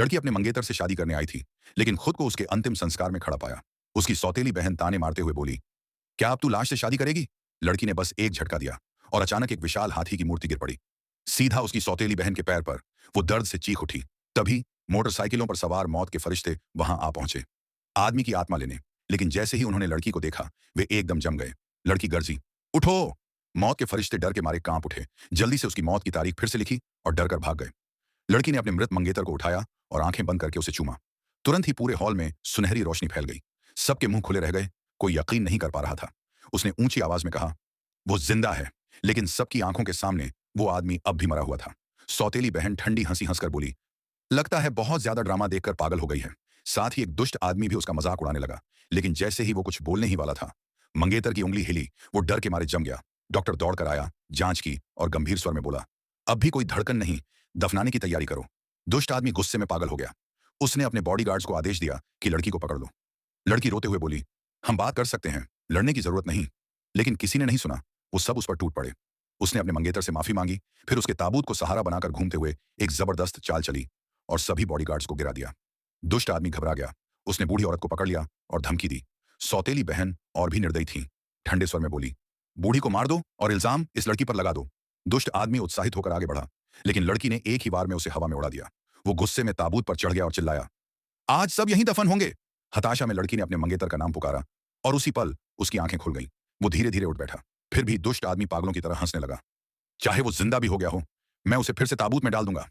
लड़की अपने मंगेतर से शादी करने आई थी, लेकिन खुद को उसके अंतिम संस्कार में खड़ा पाया। उसकी सौतेली बहन ताने मारते हुए बोली, क्या अब तू लाश से शादी करेगी? लड़की ने बस एक झटका दिया और अचानक एक विशाल हाथी की मूर्ति गिर पड़ी, सीधा उसकी सौतेली बहन के पैर पर। वो दर्द से चीख उठी। तभी मोटरसाइकिलों पर सवार मौत के फरिश्ते वहां आ पहुंचे, आदमी की आत्मा लेने। लेकिन जैसे ही उन्होंने लड़की को देखा, वे एकदम जम गए। लड़की गर्जी, उठो! मौत के फरिश्ते डर के मारे कांप उठे, जल्दी से उसकी मौत की तारीख फिर से लिखी और डर कर भाग गए। लड़की ने अपने मृत मंगेतर को उठाया और आंखें बंद करके उसे चूमा। तुरंत ही पूरे हॉल में सुनहरी रोशनी फैल गई। सबके मुंह खुले रह गए, कोई यकीन नहीं कर पा रहा था। उसने ऊंची आवाज में कहा, वो जिंदा है। लेकिन सबकी आंखों के सामने वो आदमी अब भी मरा हुआ था। सौतेली बहन ठंडी हंसी हंसकर बोली, लगता है बहुत ज्यादा ड्रामा देखकर पागल हो गई है। साथ ही एक दुष्ट आदमी भी उसका मजाक उड़ाने लगा। लेकिन जैसे ही वो कुछ बोलने ही वाला था, मंगेतर की उंगली हिली। वो डर के मारे जम गया। डॉक्टर दौड़कर आया, जांच की और गंभीर स्वर में बोला, अब भी कोई धड़कन नहीं, दफनाने की तैयारी करो। दुष्ट आदमी गुस्से में पागल हो गया। उसने अपने बॉडीगार्ड्स को आदेश दिया कि लड़की को पकड़ लो। लड़की रोते हुए बोली, हम बात कर सकते हैं, लड़ने की जरूरत नहीं। लेकिन किसी ने नहीं सुना। वो सब उस पर टूट पड़े। उसने अपने मंगेतर से माफी मांगी, फिर उसके ताबूत को सहारा बनाकर घूमते हुए एक जबरदस्त चाल चली और सभी बॉडीगार्ड्स को गिरा दिया। दुष्ट आदमी घबरा गया। उसने बूढ़ी औरत को पकड़ लिया और धमकी दी। सौतेली बहन और भी निर्दयी थी, ठंडे स्वर में बोली, बूढ़ी को मार दो और इल्जाम इस लड़की पर लगा दो। दुष्ट आदमी उत्साहित होकर आगे बढ़ा, लेकिन लड़की ने एक ही बार में उसे हवा में उड़ा दिया। वो गुस्से में ताबूत पर चढ़ गया और चिल्लाया, आज सब यहीं दफन होंगे। हताशा में लड़की ने अपने मंगेतर का नाम पुकारा और उसी पल उसकी आंखें खुल गईं। वो धीरे धीरे उठ बैठा। फिर भी दुष्ट आदमी पागलों की तरह हंसने लगा। चाहे वो जिंदा भी हो गया हो, मैं उसे फिर से ताबूत में डाल दूंगा।